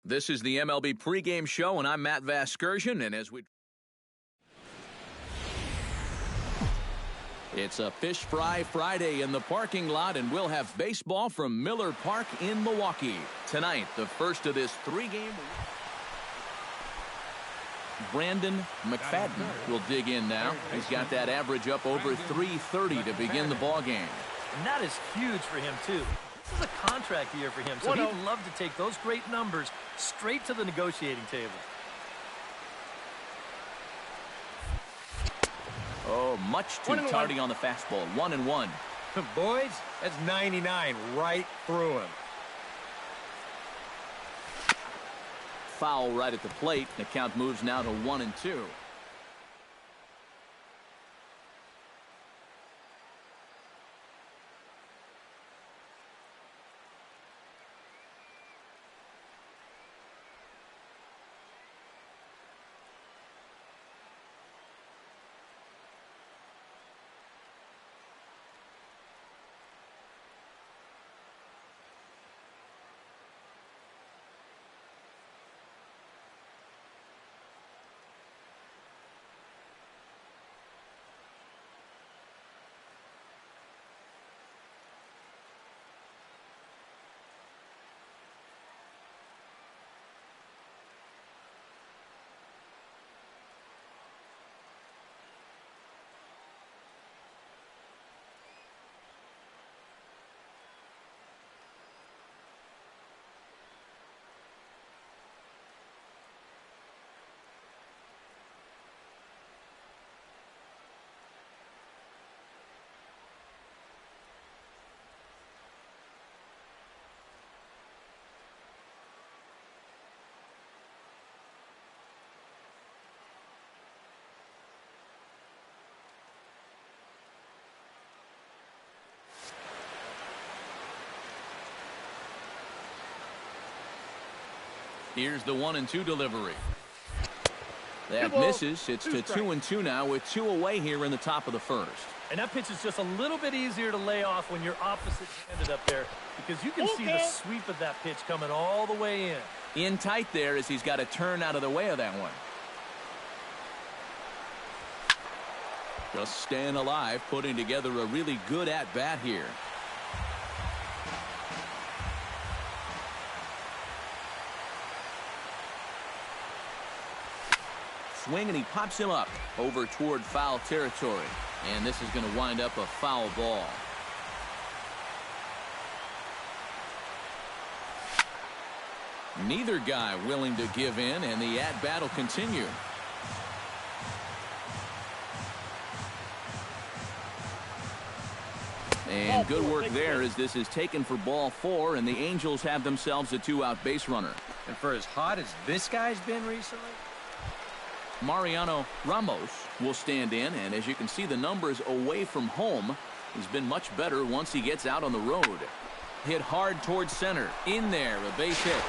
This is the MLB pregame show, and I'm Matt Vasgersian, and it's a Fish Fry Friday in the parking lot, and we'll have baseball from Miller Park in Milwaukee. Tonight, the first of this three-game. Brandon McFadden will dig in now. He's got that average up over .330 to begin the ball game. And that is huge for him, too. This is a contract year for him, so he'd love to take those great numbers straight to the negotiating table. Oh, much too tardy on the fastball. 1-1. Boys, that's 99 right through him. Foul right at the plate. The count moves now to 1-2. Here's the 1-2 delivery. That misses. It's to 2-2 now with 2 away here in the top of the first. And that pitch is just a little bit easier to lay off when you're opposite-handed up there, because you can see the sweep of that pitch coming all the way in. In tight there as he's got to turn out of the way of that one. Just staying alive, putting together a really good at-bat here. Swing, and he pops him up over toward foul territory. And this is going to wind up a foul ball. Neither guy willing to give in, and the at-bat will continue. And good work there as this is taken for ball 4, and the Angels have themselves a 2-out base runner. And for as hot as this guy's been recently, Mariano Ramos will stand in, and as you can see, the numbers away from home, he's been much better once he gets out on the road. Hit hard towards center. In there, a base hit.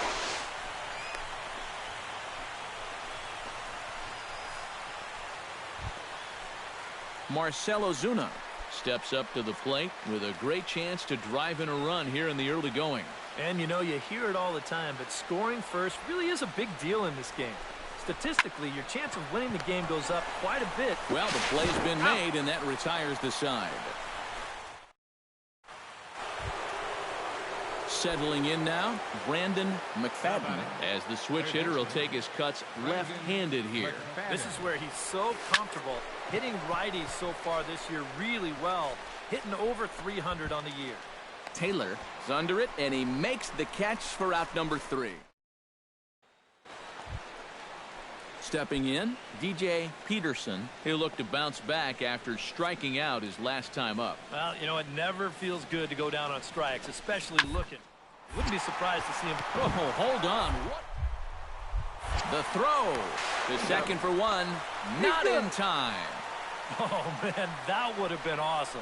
Marcell Ozuna steps up to the plate with a great chance to drive in a run here in the early going. And you know, you hear it all the time, but scoring first really is a big deal in this game. Statistically, your chance of winning the game goes up quite a bit. Well, the play's been made, and that retires the side. Settling in now, Brandon McFadden, as the switch hitter will take his cuts left-handed here. This is where he's so comfortable hitting righties so far this year really well, hitting over 300 on the year. Taylor is under it, and he makes the catch for out number 3. Stepping in, DJ Peterson. He'll look to bounce back after striking out his last time up. Well, you know, it never feels good to go down on strikes, especially looking. Wouldn't be surprised to see him. Oh, hold on. What? The throw. The second for 1. Not in time. Oh, man, that would have been awesome.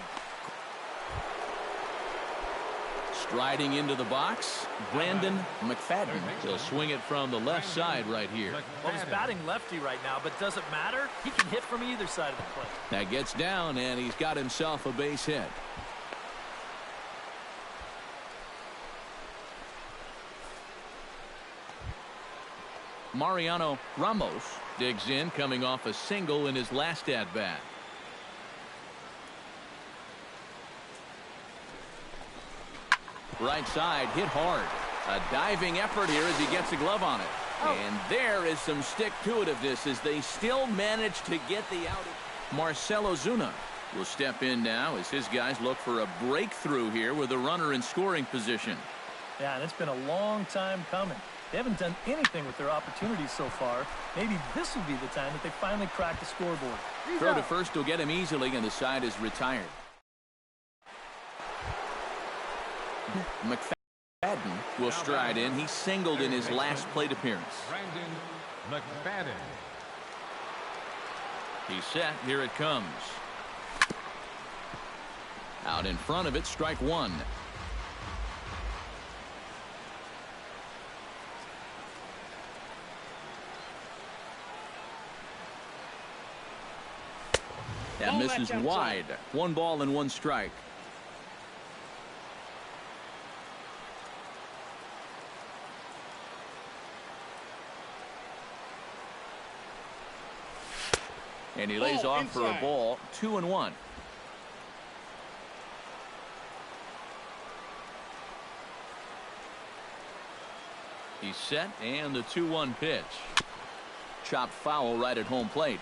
Striding into the box, Brandon McFadden. He'll swing it from the left side right here. Well, he's batting lefty right now, but doesn't matter. He can hit from either side of the plate. That gets down, and he's got himself a base hit. Mariano Ramos digs in, coming off a single in his last at-bat. Right side, hit hard. A diving effort here as he gets a glove on it. And there is some stick-to-itiveness as they still manage to get the out. Marcell Ozuna will step in now as his guys look for a breakthrough here with a runner in scoring position. Yeah, and it's been a long time coming. They haven't done anything with their opportunities so far. Maybe this will be the time that they finally crack the scoreboard. Throw to first will get him easily, and the side is retired. McFadden will stride in. He singled in his last plate appearance. Brandon McFadden. He's set. Here it comes. Out in front of it, strike one. That misses wide. 1 ball and 1 strike. And he lays off for a ball. 2-1. He's set, and the 2-1 pitch. Chopped foul right at home plate.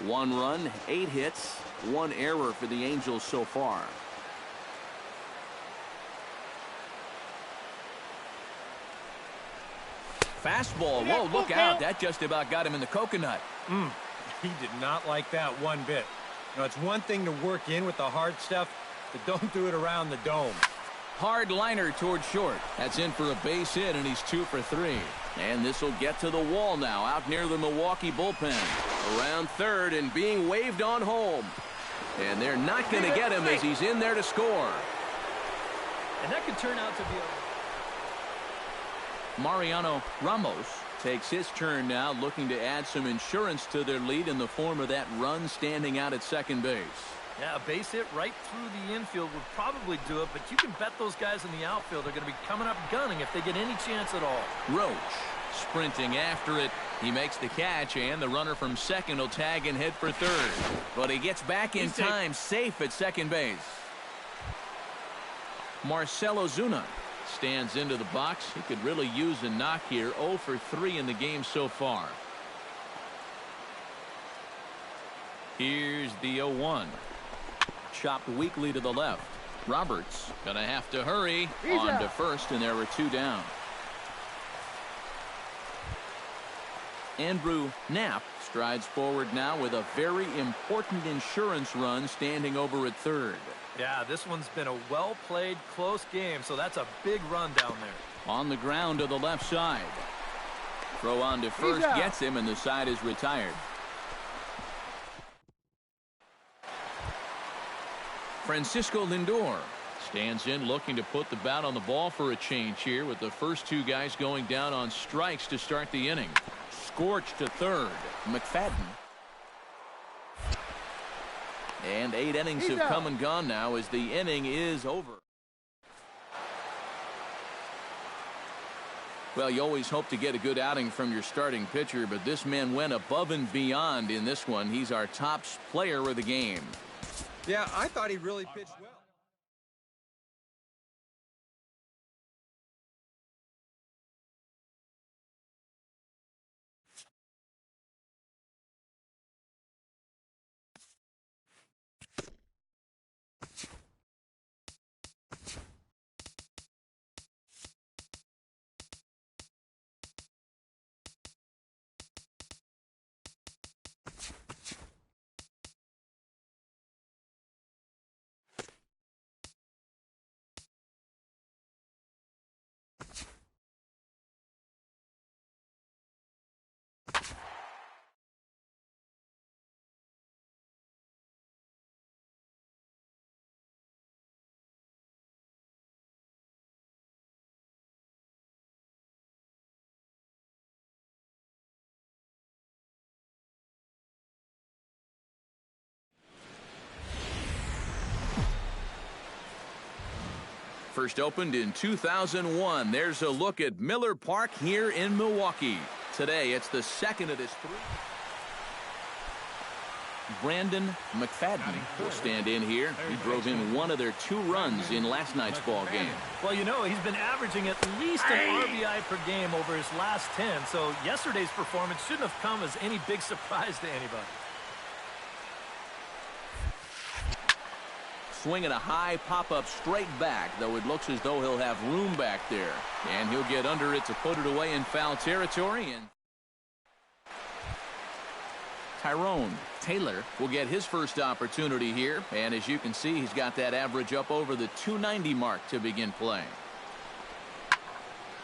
1 run, 8 hits, 1 error for the Angels so far. Fastball. Whoa, look out. That just about got him in the coconut. He did not like that one bit. You know, it's one thing to work in with the hard stuff, but don't do it around the dome. Hard liner toward short. That's in for a base hit, and he's 2 for 3. And this will get to the wall now, out near the Milwaukee bullpen. Around third and being waved on home. And they're not going to get him as he's in there to score. And that could turn out to be a... Mariano Ramos takes his turn now, looking to add some insurance to their lead in the form of that run standing out at second base. Yeah, a base hit right through the infield would probably do it, but you can bet those guys in the outfield are going to be coming up gunning if they get any chance at all. Roach sprinting after it. He makes the catch, and the runner from second will tag and head for third. But he gets back in time, safe at second base. Marcell Ozuna stands into the box. He could really use a knock here. 0 for 3 in the game so far. Here's the 0-1. Chopped weakly to the left. Roberts gonna have to hurry on to first, and there were 2 down. Andrew Knapp strides forward now with a very important insurance run standing over at third. Yeah, this one's been a well-played, close game, so that's a big run down there. On the ground to the left side. Throw on to first gets him, and the side is retired. Francisco Lindor stands in, looking to put the bat on the ball for a change here, with the first 2 guys going down on strikes to start the inning. Scorched to third. McFadden. And 8 innings have come and gone now as the inning is over. Well, you always hope to get a good outing from your starting pitcher, but this man went above and beyond in this one. He's our top player of the game. Yeah, I thought he really pitched well. First opened in 2001. There's a look at Miller Park here in Milwaukee. today. It's the second of his 3. Brandon McFadden will stand in here. He drove in one of their 2 runs in last night's ball game. Well, you know, he's been averaging at least an RBI per game over his last 10, so yesterday's performance shouldn't have come as any big surprise to anybody. Swinging a high pop-up straight back, though it looks as though he'll have room back there. And he'll get under it to put it away in foul territory. And Tyrone Taylor will get his first opportunity here. And as you can see, he's got that average up over the 290 mark to begin playing.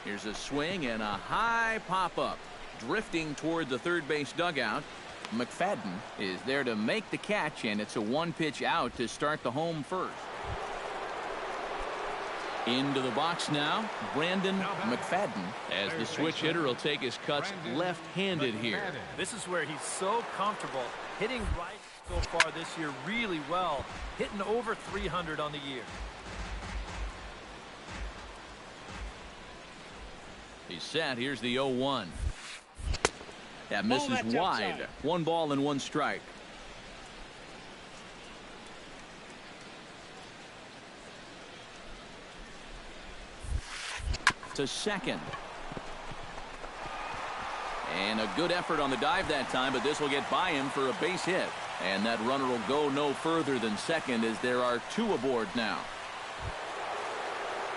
Here's a swing and a high pop-up. Drifting toward the third base dugout. McFadden is there to make the catch, and it's a 1-pitch out to start the home first. Into the box now, Brandon McFadden, as the switch hitter will take his cuts left-handed here. This is where he's so comfortable, hitting right so far this year really well, hitting over 300 on the year. He's set. Here's the 0-1. That misses wide. 1 ball and 1 strike. To second. And a good effort on the dive that time, but this will get by him for a base hit. And that runner will go no further than second as there are 2 aboard now.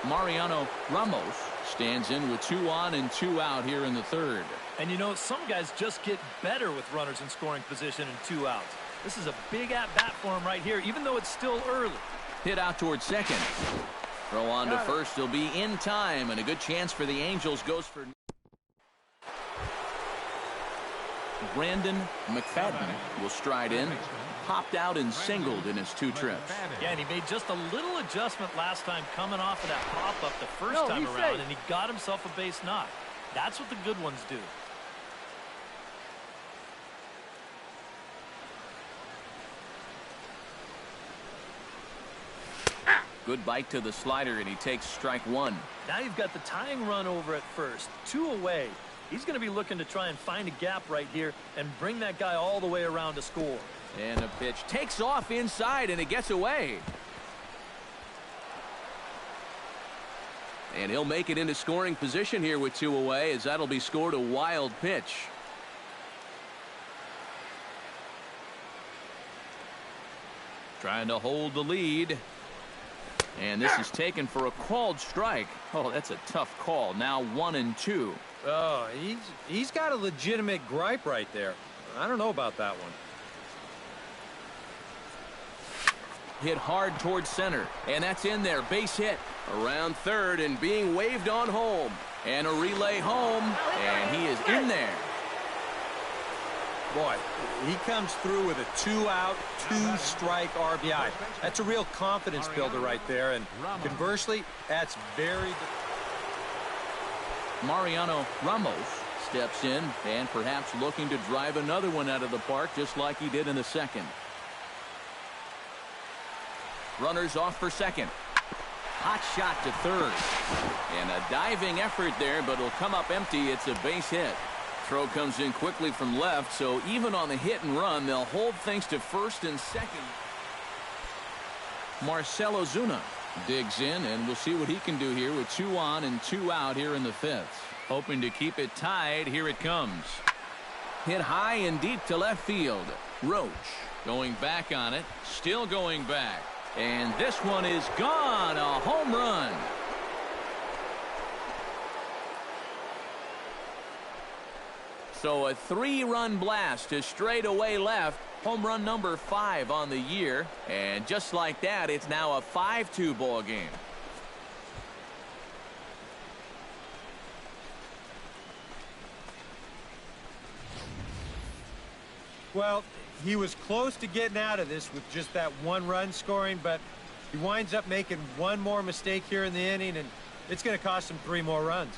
Mariano Ramos stands in with 2 on and 2 out here in the third. And you know, some guys just get better with runners in scoring position and 2 outs. This is a big at-bat for him right here, even though it's still early. Hit out towards second. Throw on to first. He'll be in time, and a good chance for the Angels goes for Brandon McFadden will stride in. Popped out and singled in his 2 trips. Yeah, and he made just a little adjustment last time coming off of that pop-up the first time around, and he got himself a base knock. That's what the good ones do. Good bite to the slider, and he takes strike 1. Now you've got the tying run over at first. 2 away. He's going to be looking to try and find a gap right here and bring that guy all the way around to score. And a pitch takes off inside, and it gets away. And he'll make it into scoring position here with 2 away, as that'll be scored a wild pitch. Trying to hold the lead. And this is taken for a called strike. Oh, that's a tough call. Now 1-2. Oh, he's got a legitimate gripe right there. I don't know about that one. Hit hard towards center, and that's in there. Base hit around third and being waved on home. And a relay home, and he is in there. Boy, he comes through with a 2-out, 2-strike RBI. That's a real confidence builder right there, and conversely, that's very good. Mariano Ramos steps in and perhaps looking to drive another one out of the park just like he did in the second. Runners off for second. Hot shot to third. And a diving effort there, but it'll come up empty. It's a base hit. Throw comes in quickly from left, so even on the hit and run, they'll hold things to first and second. Marcell Ozuna digs in, and we'll see what he can do here with 2 on and 2 out here in the 5th. Hoping to keep it tied. Here it comes. Hit high and deep to left field. Roach going back on it. Still going back. And this one is gone. A home run. So a 3-run blast to straightaway left. Home run number 5 on the year. And just like that, it's now a 5-2 ball game. Well, he was close to getting out of this with just that 1 run scoring, but he winds up making 1 more mistake here in the inning, and it's going to cost him 3 more runs.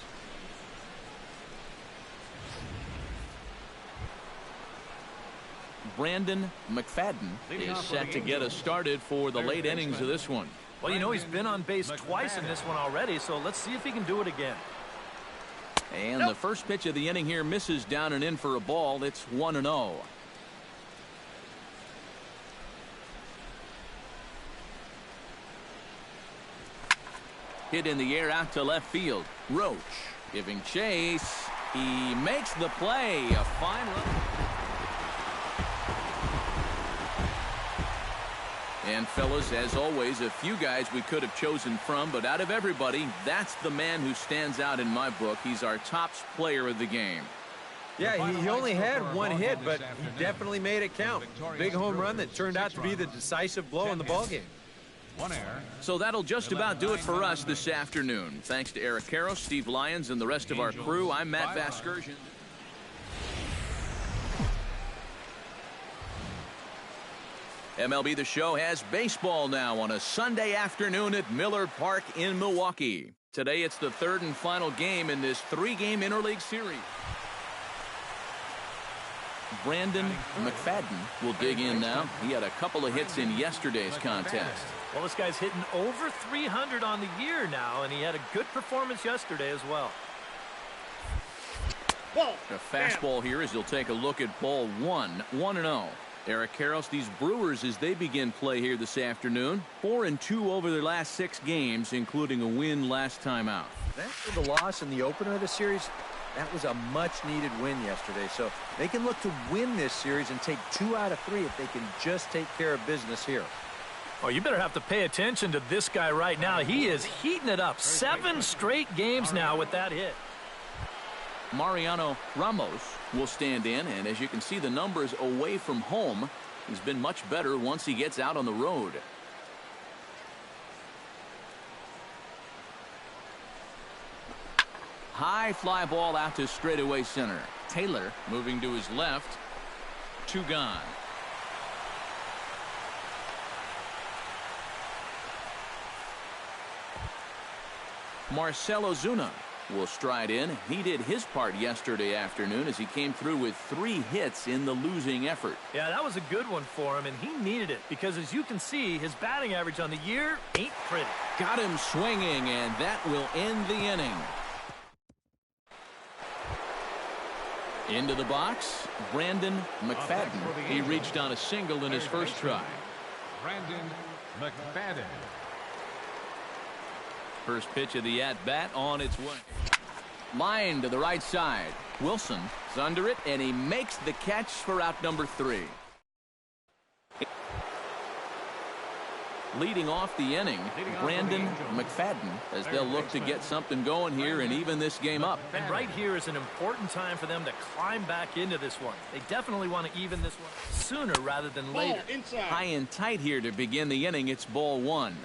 Brandon McFadden is set to get us started for the late innings of this one. Well, you know, he's been on base twice in this one already, so let's see if he can do it again. And the first pitch of the inning here misses down and in for a ball. It's 1-0. Hit in the air out to left field. Roach giving chase. He makes the play. A fine run. And fellas, as always, a few guys we could have chosen from, but out of everybody, that's the man who stands out in my book. He's our top player of the game. Yeah, he only had one hit, but he definitely made it count. Big home run that turned out to be the decisive blow in the ballgame. One error. So that'll just about do it for us this afternoon. Thanks to Eric Karros, Steve Lyons, and the rest of our crew. I'm Matt Vasgersian. MLB The Show has baseball now on a Sunday afternoon at Miller Park in Milwaukee. Today it's the third and final game in this three-game interleague series. Brandon McFadden will dig in now. He had a couple of hits in yesterday's contest. Well, this guy's hitting over 300 on the year now, and he had a good performance yesterday as well. A fastball here as he'll take a look at ball one, 1-0. Eric Karros, these Brewers, as they begin play here this afternoon, 4-2 over their last 6 games, including a win last time out. After the loss in the opener of the series, that was a much-needed win yesterday. So they can look to win this series and take 2 out of 3 if they can just take care of business here. Oh, you better have to pay attention to this guy right now. He is heating it up. 7 straight games now with that hit. Mariano Ramos will stand in, and as you can see, the numbers away from home, he's been much better once he gets out on the road. High fly ball out to straightaway center. Taylor moving to his left. 2 gone. Marcell Ozuna will stride in. He did his part yesterday afternoon as he came through with 3 hits in the losing effort. Yeah, that was a good one for him, and he needed it because, as you can see, his batting average on the year ain't pretty. Got him swinging, and that will end the inning. Into the box, Brandon McFadden. He reached on a single in his first try. Brandon McFadden. First pitch of the at-bat on its way. Line to the right side. Wilson is under it, and he makes the catch for out number 3. Leading off the inning, Brandon McFadden, as they'll look to get something going here and even this game up. And right here is an important time for them to climb back into this one. They definitely want to even this one sooner rather than later. High and tight here to begin the inning. It's ball 1.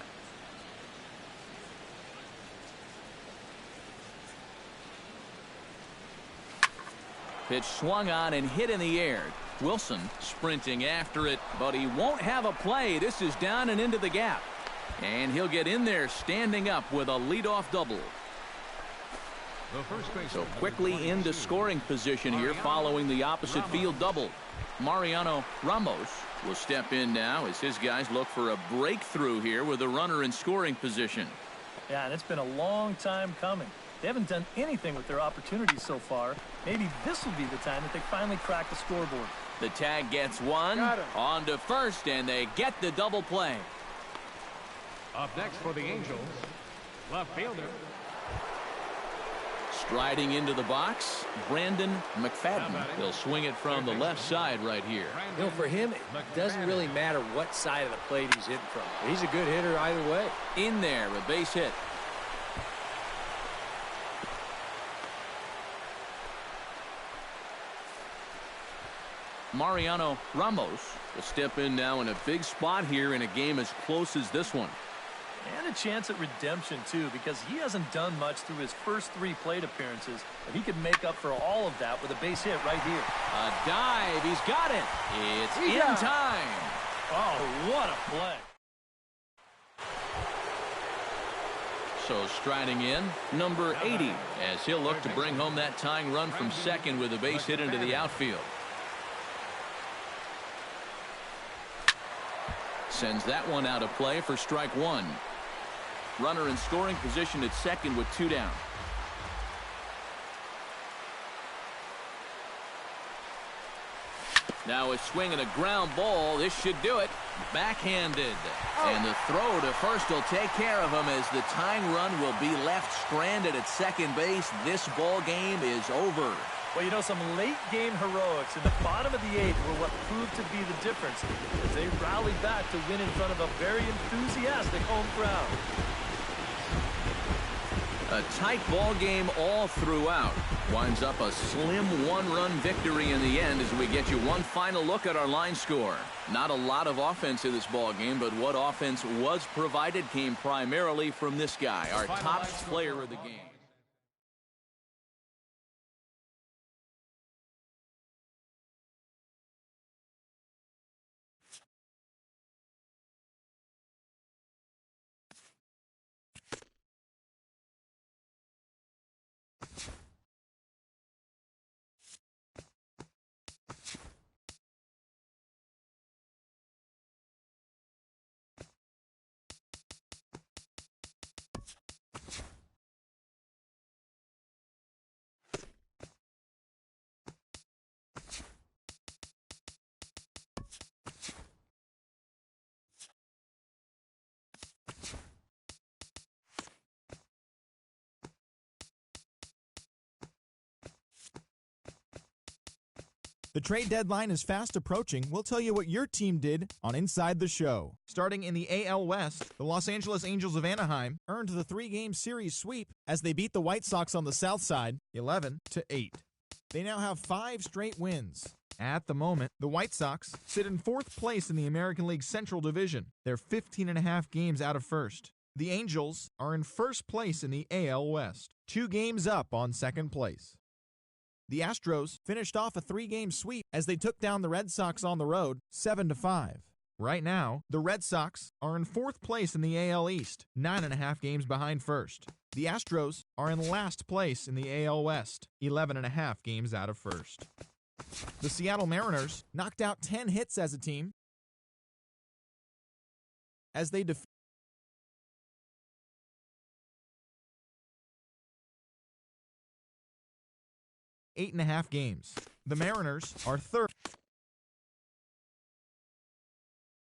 Pitch swung on and hit in the air. Wilson sprinting after it, but he won't have a play. This is down and into the gap. And he'll get in there standing up with a leadoff double. So quickly into scoring position here following the opposite field double. Mariano Ramos will step in now as his guys look for a breakthrough here with a runner in scoring position. Yeah, and it's been a long time coming. They haven't done anything with their opportunities so far. Maybe this will be the time that they finally crack the scoreboard. The tag gets one. On to first, and they get the double play. Up next for the Angels, left fielder. Striding into the box, Brandon McFadden. He'll swing it from the left side right here. You know, for him, it doesn't really matter what side of the plate he's hitting from. He's a good hitter either way. In there, a base hit. Mariano Ramos will step in now in a big spot here in a game as close as this one. And a chance at redemption, too, because he hasn't done much through his first 3 plate appearances. But he could make up for all of that with a base hit right here. A dive. He's got it. It's in time. Oh, what a play. So striding in, number 80, as he'll look to bring home that tying run from second with a base hit into the outfield. Sends that one out of play for strike 1. Runner in scoring position at second with 2 down. Now a swing and a ground ball. This should do it. Backhanded. And the throw to first will take care of him as the tying run will be left stranded at second base. This ball game is over. Well, you know, some late-game heroics in the bottom of the 8th were what proved to be the difference as they rallied back to win in front of a very enthusiastic home crowd. A tight ball game all throughout. Winds up a slim one-run victory in the end as we get you one final look at our line score. Not a lot of offense in this ball game, but what offense was provided came primarily from this guy, our top player of the game. The trade deadline is fast approaching. We'll tell you what your team did on Inside the Show. Starting in the AL West, the Los Angeles Angels of Anaheim earned the 3-game series sweep as they beat the White Sox on the south side 11-8. They now have 5 straight wins. At the moment, the White Sox sit in 4th place in the American League Central Division. They're 15.5 games out of first. The Angels are in first place in the AL West, 2 games up on second place. The Astros finished off a 3-game sweep as they took down the Red Sox on the road 7-5. Right now, the Red Sox are in 4th place in the AL East, 9.5 games behind first. The Astros are in last place in the AL West, 11.5 games out of first. The Seattle Mariners knocked out 10 hits as a team as they defeated 8.5 games. The Mariners are third.